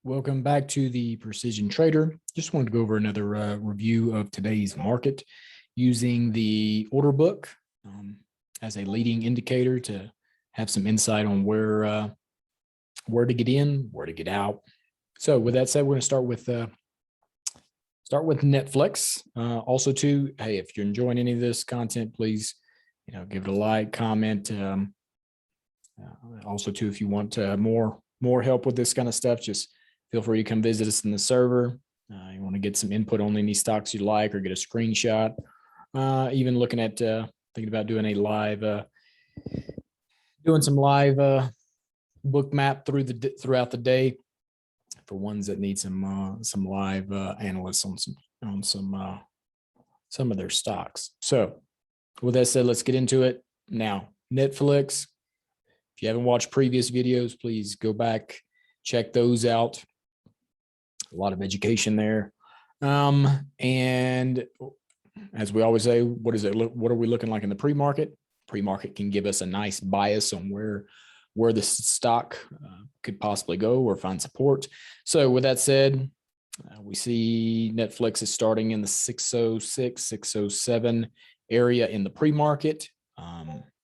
Welcome back to the Precision Trader. Just wanted to go over another review of today's market using the order book as a leading indicator to have some insight on where to get in, where to get out. So with that said, we're going to start with Netflix. Also, too, hey, if you're enjoying any of this content, please give it a like, comment. Also, too, if you want more help with this kind of stuff, just feel free to come visit us in the server. You want to get some input on any stocks you like or get a screenshot. Even looking at thinking about doing a live, doing some live book map throughout the day for ones that need some live analysts on some of their stocks. So with that said, let's get into it now. Netflix. If you haven't watched previous videos, please go back, check those out. A lot of education there. And as we always say, what are we looking like in the pre-market? Pre-market can give us a nice bias on where the stock could possibly go or find support. So with that said, we see Netflix is starting in the 606, 607 area in the pre-market.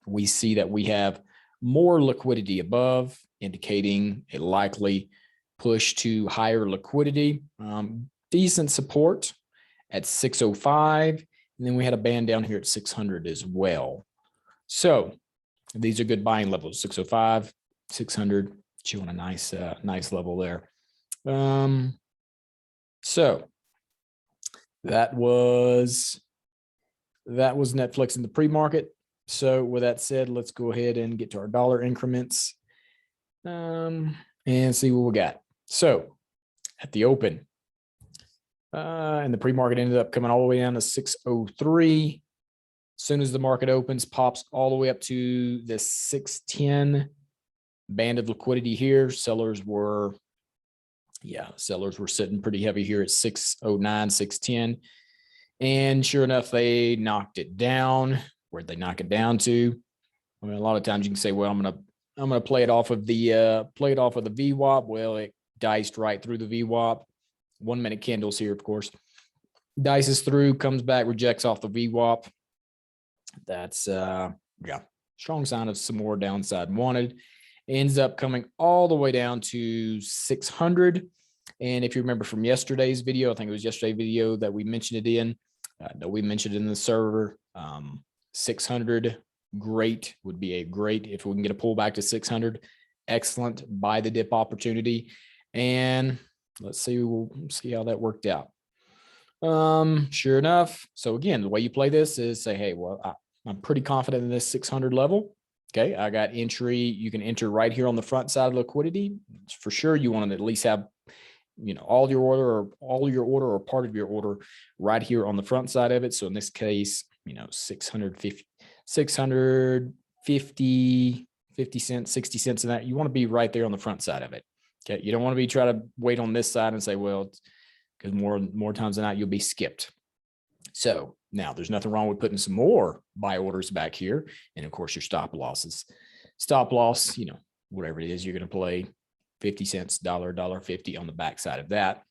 We see that we have more liquidity above, indicating a likely push to higher liquidity. Decent support at 605, and then we had a band down here at 600 as well. So these are good buying levels: 605, 600. You want a nice level there. So that was Netflix in the pre-market. So with that said, let's go ahead and get to our dollar increments and see what we got. So at the open, and the pre-market ended up coming all the way down to 603. As soon as the market opens, pops all the way up to the 610 band of liquidity here. Sellers were sitting pretty heavy here at 609, 610. And sure enough, they knocked it down. Where'd they knock it down to? I mean, a lot of times you can say, well, I'm gonna play it off of the VWAP. Well, it diced right through the VWAP. 1 minute candles here, of course. Dices through, comes back, rejects off the VWAP. That's strong sign of some more downside wanted. Ends up coming all the way down to 600. And if you remember from yesterday's video, I think it was yesterday's video that we mentioned it in. We mentioned it in the server. 600, great, would be a great if we can get a pullback to 600. Excellent buy the dip opportunity. And let's see, we'll see how that worked out. Sure enough. So again, the way you play this is say, hey, well, I'm pretty confident in this 600 level. Okay, I got entry. You can enter right here on the front side of liquidity. For sure, you want to at least have, all your order or part of your order right here on the front side of it. So in this case, 650 cents, 60 cents in that. You want to be right there on the front side of it. Okay, you don't want to be trying to wait on this side and say, well, because more times than not, you'll be skipped. So now there's nothing wrong with putting some more buy orders back here. And of course, your stop losses. Stop loss, whatever it is, you're going to play 50 cents, $1.50 on the backside of that.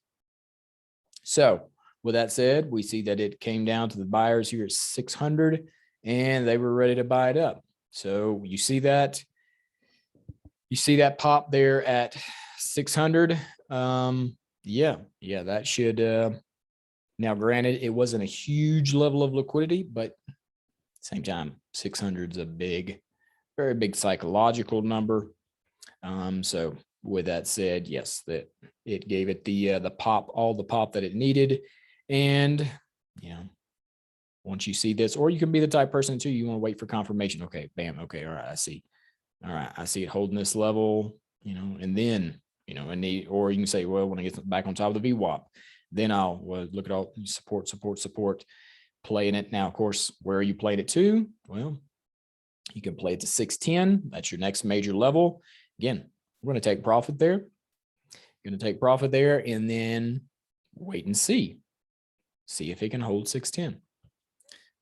So with that said, we see that it came down to the buyers here at 600 and they were ready to buy it up. So you see that pop there at 600. That should, now granted, it wasn't a huge level of liquidity, but same time, 600 is a very big psychological number. So with that said, yes, that it gave it the pop, all the pop that it needed. And, once you see this, or you can be the type person too, you want to wait for confirmation. Okay, bam. Okay. All right. I see. All right. I see it holding this level, and then, or you can say, well, when I get back on top of the VWAP, then I'll look at all support, playing it. Now, of course, where are you playing it to? Well, you can play it to 610. That's your next major level. Again, we're going to take profit there. And then wait and see if it can hold 610.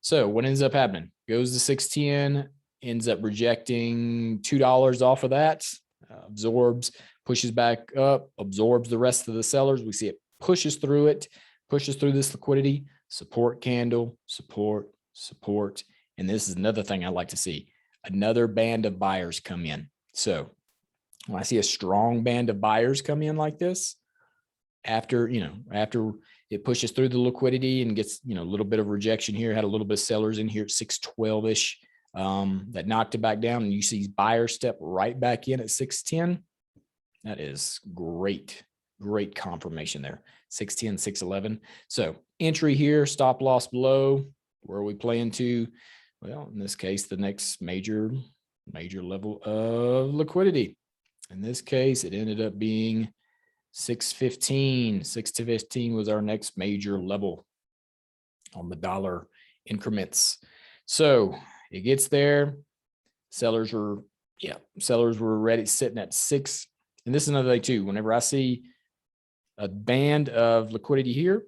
So what ends up happening? Goes to 610, ends up rejecting $2 off of that, absorbs, pushes back up, absorbs the rest of the sellers. We see it pushes through it, pushes through this liquidity, support candle, support, support. And this is another thing I like to see, another band of buyers come in. So when I see a strong band of buyers come in like this, after it pushes through the liquidity and gets, a little bit of rejection here, had a little bit of sellers in here at 612-ish that knocked it back down, and you see buyers step right back in at 610. That is great confirmation there. 610, 611. So entry here, stop loss below. Where are we playing to? Well, in this case, the next major level of liquidity. In this case, it ended up being 615. 615 was our next major level on the dollar increments. So it gets there. Sellers were ready, sitting at 6. And this is another thing too. Whenever I see a band of liquidity here,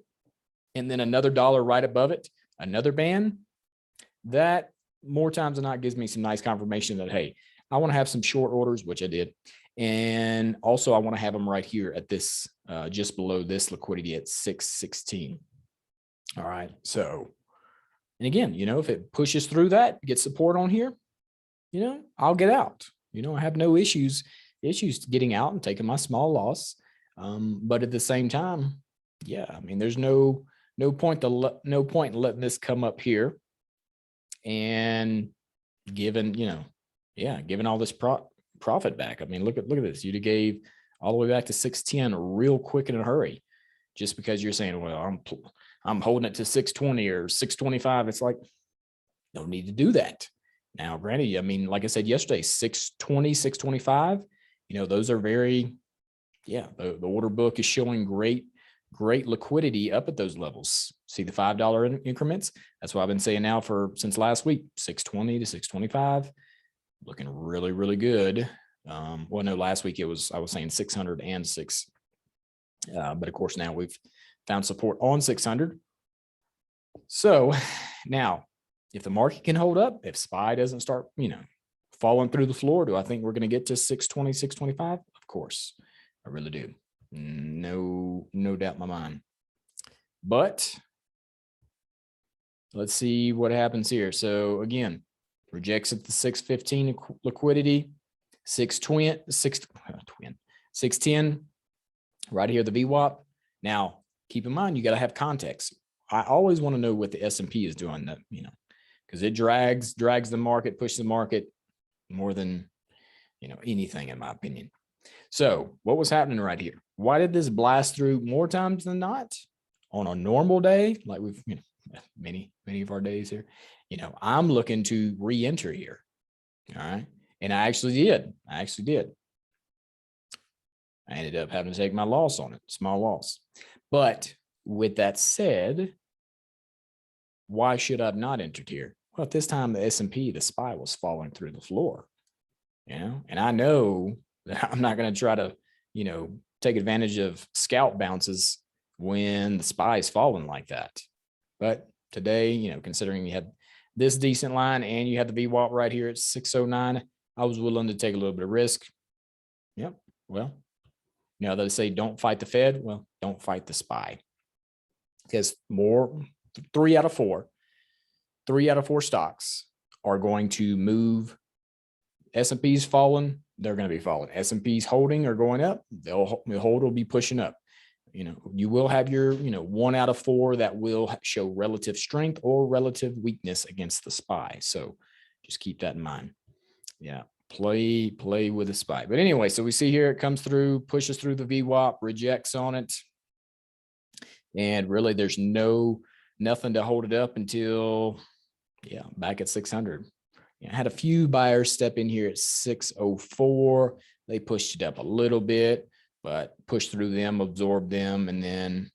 and then another dollar right above it, another band, that more times than not gives me some nice confirmation that, hey, I want to have some short orders, which I did. And also I want to have them right here at this, just below this liquidity at 616. All right. So, and again, if it pushes through that, get support on here, I'll get out. I have no issues getting out and taking my small loss. But at the same time, yeah, I mean, there's no point in letting this come up here and giving all this profit back. I mean, look at this. You'd have gave all the way back to 610 real quick in a hurry, just because you're saying, well, I'm holding it to 620 or 625. It's like, no need to do that. Now, granted, I mean, like I said yesterday, 620, 625, those are very, the order book is showing great liquidity up at those levels. See the $5 increments? That's what I've been saying now since last week, 620 to 625, looking really, really good. Well, no, last week I was saying 600 and 6. But of course, now we've found support on 600. So now, if the market can hold up, if SPY doesn't start, falling through the floor, do I think we're going to get to 620, 625? Of course, I really do. No doubt in my mind. But let's see what happens here. So again, rejects at the 615 liquidity, 610, right here, the VWAP. Now, keep in mind, you got to have context. I always want to know what the S&P is doing, that, because it drags the market, pushes the market more than, anything, in my opinion. So what was happening right here? Why did this blast through more times than not on a normal day? Like we've, many of our days here, I'm looking to re-enter here. All right. And I actually did. I ended up having to take my loss on it, small loss. But with that said, why should I have not entered here? Well, at this time, the S&P, the SPY was falling through the floor, and I know that I'm not going to try to, take advantage of scalp bounces when the SPY is falling like that. But today, considering you had this decent line and you had the VWAP right here at 609, I was willing to take a little bit of risk. Yep. Well, they say don't fight the Fed. Well, don't fight the SPY, because 3 out of 4 stocks are going to move. S&P's falling, they're going to be falling. S&P's holding or going up, the hold will be pushing up. You will have your, 1 out of 4 that will show relative strength or relative weakness against the SPY. So just keep that in mind. Yeah. Play with the SPY. But anyway, so we see here it comes through, pushes through the VWAP, rejects on it. And really there's nothing to hold it up until, back at 600. I had a few buyers step in here at 604. They pushed it up a little bit, but pushed through them, absorbed them. And then,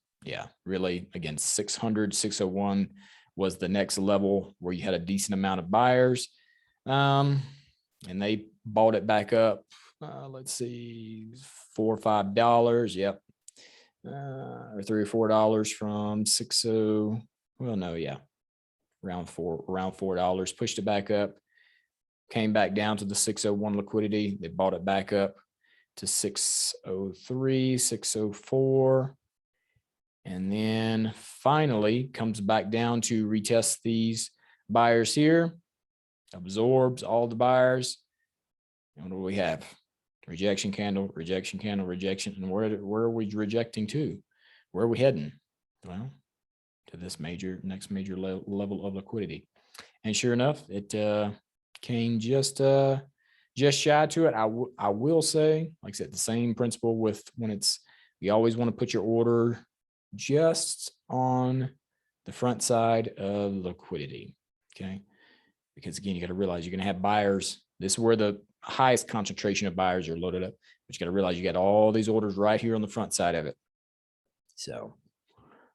really, again, 600, 601 was the next level where you had a decent amount of buyers. And they bought it back up. Let's see, $4 or $5. Yep. Or $3 or $4 from 60. Well, no, around $4, pushed it back up, came back down to the 601 liquidity. They bought it back up, to 603, 604. And then finally comes back down to retest these buyers here, absorbs all the buyers. And what do we have? Rejection candle, rejection candle, rejection. And where are we rejecting to? Where are we heading? Well, to this next major level of liquidity. And sure enough, it came just shy to it. I will say, like I said, the same principle with when you always want to put your order just on the front side of liquidity. Okay. Because again, you got to realize you're going to have buyers. This is where the highest concentration of buyers are loaded up. But you got to realize you got all these orders right here on the front side of it. So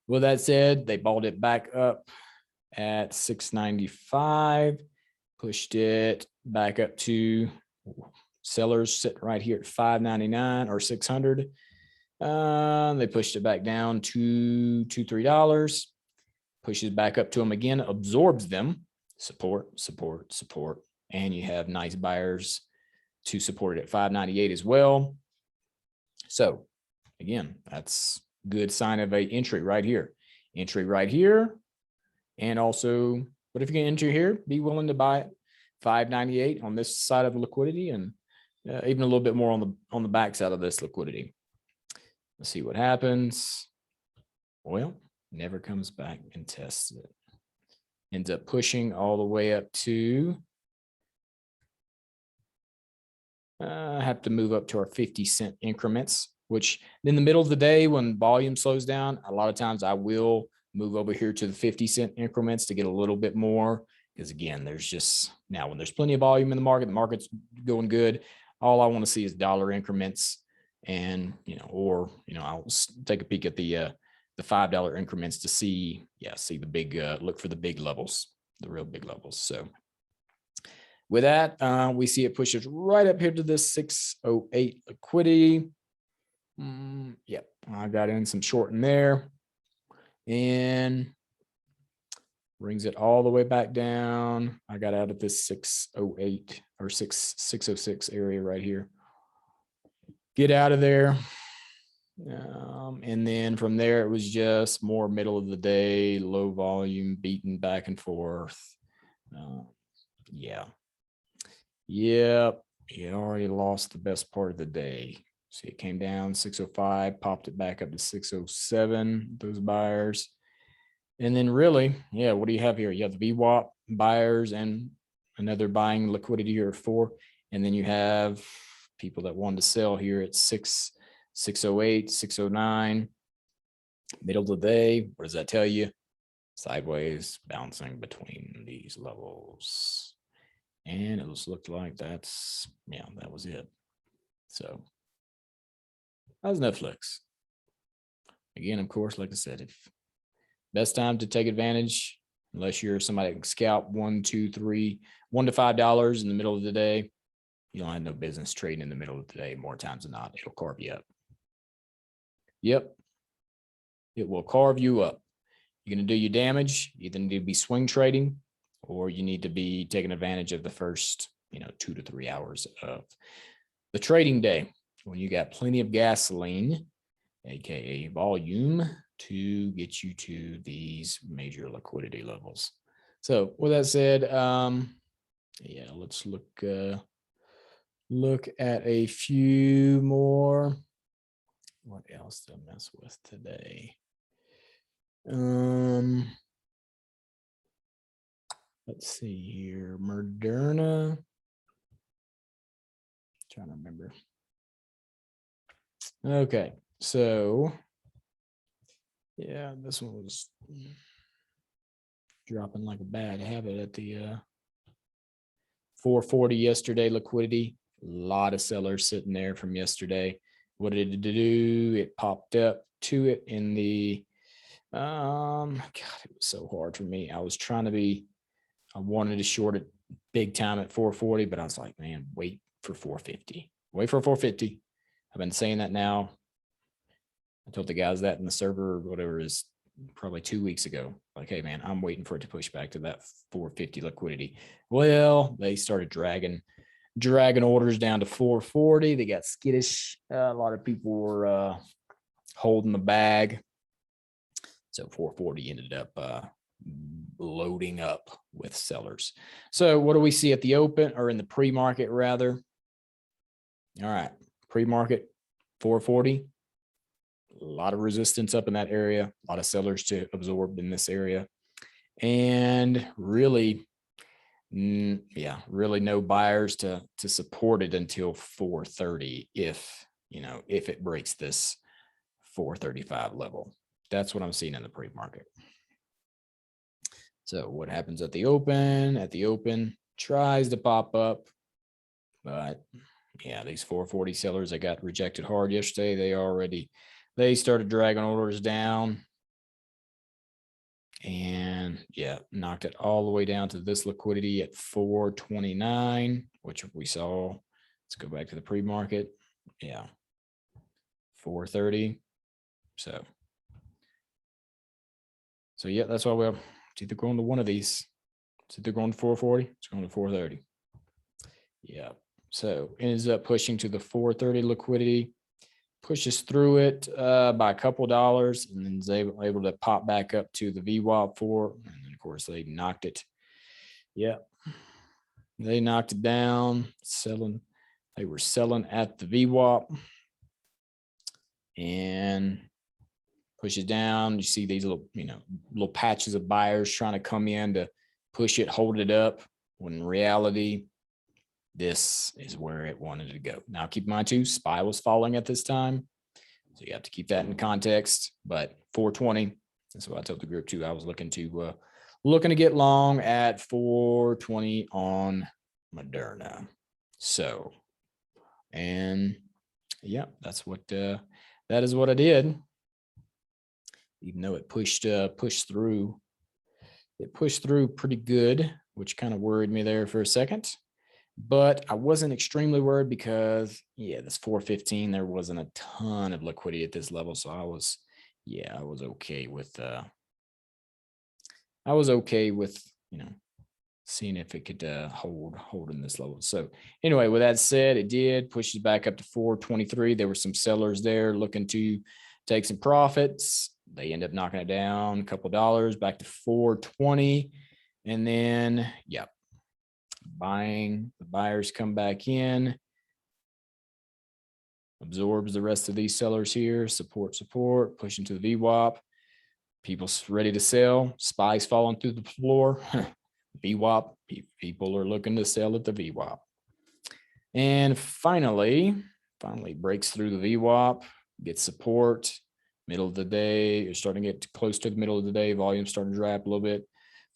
with that said, they balled it back up at 695, pushed it back up to sellers sitting right here at 599 or 600. They pushed it back down to $2-3, pushes back up to them again, absorbs them, support, support, support. And you have nice buyers to support it at 598 as well. So again, that's good sign of a entry right here. Entry right here. And also, but if you can enter here, be willing to buy it 598 on this side of the liquidity, and even a little bit more on the back side of this liquidity. Let's see what happens. Well, never comes back and tests it. Ends up pushing all the way up to, I have to move up to our 50-cent increments, which in the middle of the day when volume slows down, a lot of times I will move over here to the 50-cent increments to get a little bit more. Because again, there's just, now when there's plenty of volume in the market's going good. All I want to see is dollar increments. And, I'll take a peek at the $5 increments to see the big, look for the big levels, the real big levels. So with that, we see it pushes right up here to this 608 liquidity. Yep, I got in some short in there and brings it all the way back down. I got out of this 608 or 606 area right here. Get out of there. And then from there, it was just more middle of the day, low volume, beating back and forth. Yep, you already lost the best part of the day. See, it came down 605, popped it back up to 607, those buyers. And then really, what do you have here? You have the VWAP buyers and another buying liquidity here at 4. And then you have people that wanted to sell here at 608, 609. Middle of the day, what does that tell you? Sideways, bouncing between these levels. And it just looked like that was it. So how's Netflix? Again, of course, like I said, if best time to take advantage, unless you're somebody that can scalp $1 to $5 in the middle of the day, you don't have no business trading in the middle of the day. More times than not, it'll carve you up. Yep, it will carve you up. You're going to do your damage. You either need to be swing trading, or you need to be taking advantage of the first, 2 to 3 hours of the trading day when you got plenty of gasoline, aka volume, to get you to these major liquidity levels. So with that said, let's look at a few more. What else to mess with today? Let's see here. Moderna. Trying to remember. Okay, so this one was dropping like a bad habit at the 440 yesterday liquidity. A lot of sellers sitting there from yesterday. What did it do? It popped up to it in the God, it was so hard for me. I wanted to short it big time at 440, but I was like, man, wait for 450. Wait for 450. I've been saying that now. I told the guys that in the server or whatever is probably 2 weeks ago. Like, hey man, I'm waiting for it to push back to that 450 liquidity. Well, they started dragging dragging orders down to 440. They got skittish. A lot of people were holding the bag. So 440 ended up loading up with sellers. So what do we see at the open, or in the pre-market rather? All right, pre-market 440. A lot of resistance up in that area. A lot of sellers to absorb in this area. And really, really no buyers to support it until 430 if it breaks this 435 level. That's what I'm seeing in the pre-market. So what happens at the open? At the open, tries to pop up, but yeah, these 440 sellers that got rejected hard yesterday, they started dragging orders down. And yeah, knocked it all the way down to this liquidity at 429, which we saw. Let's go back to the pre-market. Yeah, 430. So yeah, that's why it's either going to one of these. It's either going to 440, it's going to 430. Yeah. So ends up pushing to the 430 liquidity. Pushes through it by a couple dollars, and then is able to pop back up to the VWAP 4. And then of course they knocked it. Yeah, they knocked it down, selling. They were selling at the VWAP and push it down. You see these little patches of buyers trying to come in to push it, hold it up, when in reality, this is where it wanted to go. Now, keep in mind too, SPY was falling at this time, so you have to keep that in context. But 420, that's what I told the group too. I was looking to get long at 420 on Moderna. So, and yeah, that's what that is what I did. Even though it pushed through, it pushed through pretty good, which kind of worried me there for a second. But I wasn't extremely worried because, yeah, this 415, there wasn't a ton of liquidity at this level. So I was okay with, seeing if it could hold in this level. So anyway, with that said, it did push it back up to 423. There were some sellers there looking to take some profits. They end up knocking it down a couple dollars back to 420. And then, yeah, the buyers come back in, absorbs the rest of these sellers here, support, pushing to the VWAP. People's ready to sell. SPY's falling through the floor. VWAP, people are looking to sell at the VWAP. And finally breaks through the VWAP, gets support. Middle of the day, you're starting to get close to the middle of the day. Volume starting to drop a little bit.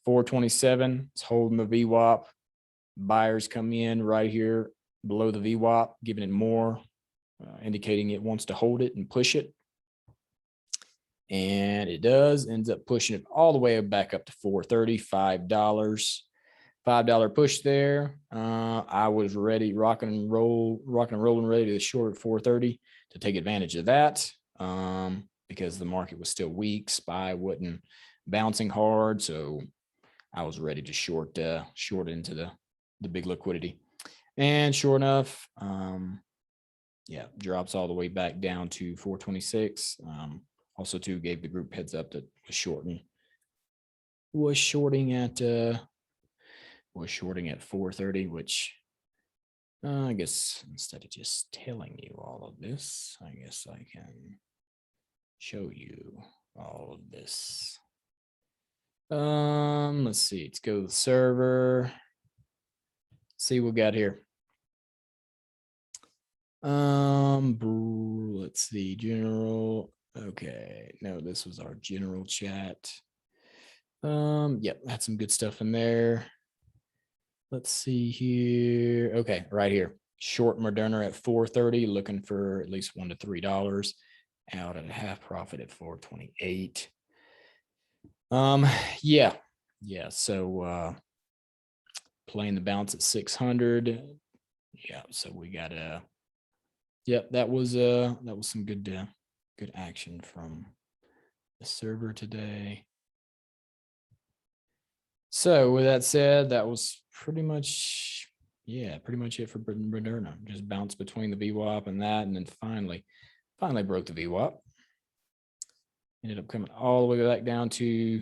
427, it's holding the VWAP. Buyers come in right here below the VWAP, giving it more, indicating it wants to hold it and push it. And it does, ends up pushing it all the way back up to 430, $5 push there. I was ready, rocking and rolling, ready to short at 430 to take advantage of that, because the market was still weak. SPY wasn't bouncing hard, so I was ready to short into the big liquidity. And sure enough, yeah, drops all the way back down to 426. Also too gave the group heads up that was shorting at 430, which I guess instead of just telling you all of this, I guess I can show you all of this. Let's see, let's go to the server. See what we got here. Let's see, general. Okay, no, this was our general chat. Yep, had some good stuff in there. Let's see here. Okay, right here. Short Moderna at 430, looking for at least $1 to $3. Out at a half profit at 428. Yeah. So playing the bounce at 600. Yeah, so we got that was some good action from the server today. So with that said, that was pretty much Yeah, pretty much it for Moderna. Just bounced between the VWAP and that, and then finally broke the VWAP. Ended up coming all the way back down to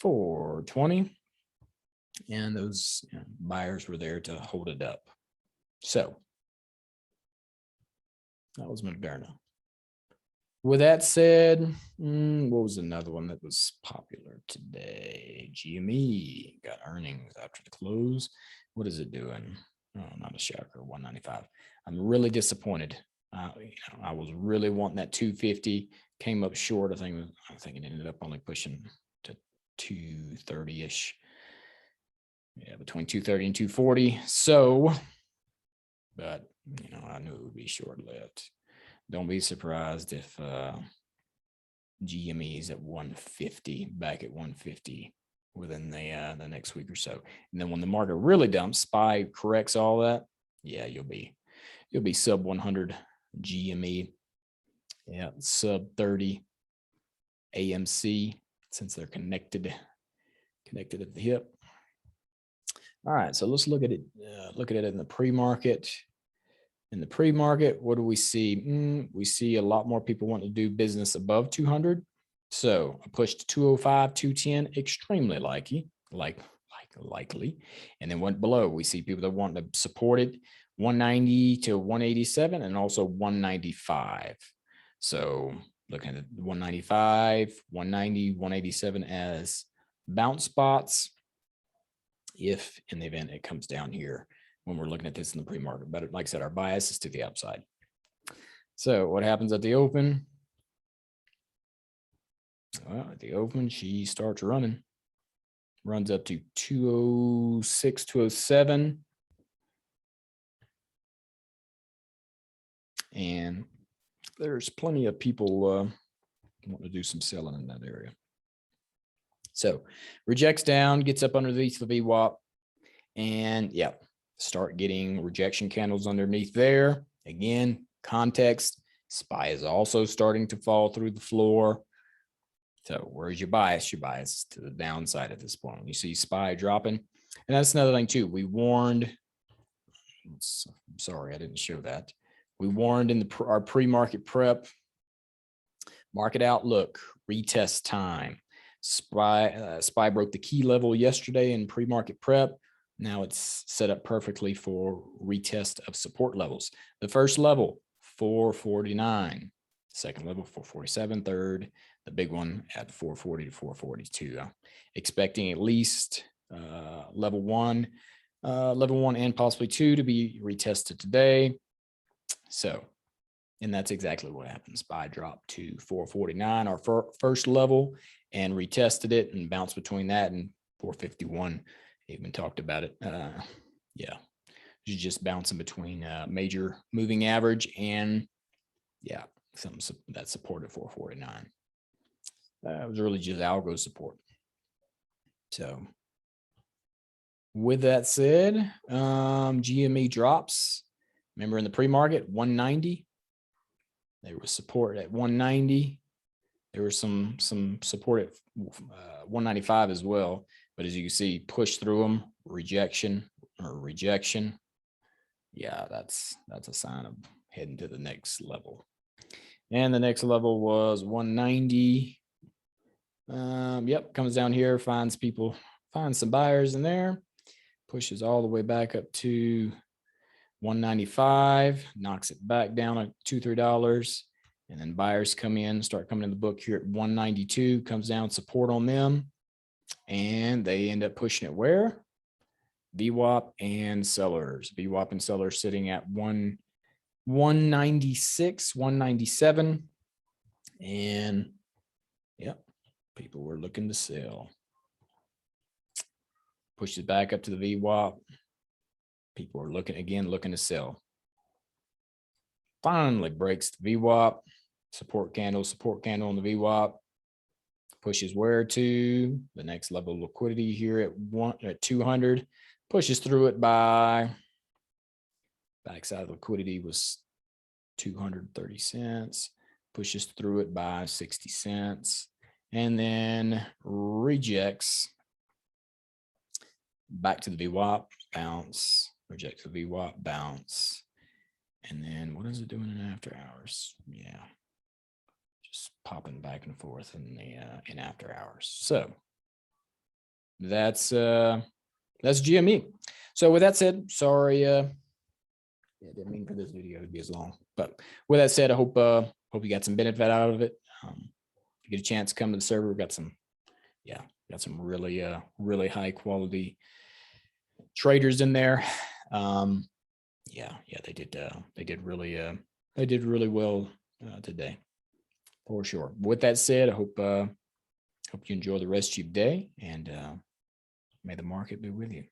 420. And those buyers were there to hold it up. So that was Moderna. With that said, what was another one that was popular today? GME got earnings after the close. What is it doing? Oh, not a shocker, 195. I'm really disappointed. I was really wanting that 250, came up short. I think it ended up only pushing to 230-ish. Yeah, between 230 and 240. So, but I knew it would be short-lived. Don't be surprised if GME is at 150, back at 150 within the next week or so. And then when the market really dumps, SPY corrects all that. Yeah, you'll be sub 100 GME. Yeah, sub 30 AMC, since they're connected at the hip. All right, so let's look at it. Look at it in the pre-market. In the pre-market, what do we see? We see a lot more people want to do business above 200. So a push to 205, 210, extremely likely. And then went below. We see people that want to support it 190 to 187 and also 195. So looking at 195, 190, 187 as bounce spots. If in the event it comes down here when we're looking at this in the pre-market, but like I said, our bias is to the upside. So what happens at the open? Well, at the open, she starts running, runs up to 206, 207. And there's plenty of people want to do some selling in that area. So rejects down, gets up underneath the VWAP, and yeah, start getting rejection candles underneath there. Again, context, SPY is also starting to fall through the floor. So where's your bias? Your bias is to the downside at this point. You see SPY dropping. And that's another thing too. We warned, sorry, I didn't show that. We warned in our pre-market prep, market outlook, retest time. SPY broke the key level yesterday in pre-market prep. Now it's set up perfectly for retest of support levels. The first level, 449. Second level, 447. Third, the big one at 440 to 442. Expecting at least level one and possibly two to be retested today. So, and that's exactly what happened. SPY dropped to 449, our first level, and retested it and bounced between that and 451. Even talked about it. Yeah, it's just bouncing between major moving average and yeah, something that supported 449. It was really just algo support. So with that said, GME drops. Remember in the pre-market, 190. There was support at 190. There was some support at 195 as well. But as you can see, push through them, rejection. Yeah, that's a sign of heading to the next level. And the next level was 190. Yep, comes down here, finds some buyers in there, pushes all the way back up to 195, knocks it back down at $2-3. And then buyers come in, start coming in the book here at 192, comes down, support on them. And they end up pushing it where? VWAP and sellers. VWAP and sellers sitting at 196, 197. And yep, people were looking to sell. Pushes back up to the VWAP. People are looking to sell. Finally breaks the VWAP. Support candle on the VWAP. Pushes where to? The next level of liquidity here at 200. Pushes through it by, backside liquidity was 230 cents. Pushes through it by 60 cents. And then rejects back to the VWAP, bounce, rejects the VWAP bounce. And then what is it doing in after hours? Yeah. Just popping back and forth in the in after hours. So that's GME. So with that said, sorry, yeah, didn't mean for this video to be as long. But with that said, I hope you got some benefit out of it. If you get a chance to come to the server, we've got some, got some really really high quality traders in there. They did really well today, for sure. With that said, I hope you enjoy the rest of your day, and may the market be with you.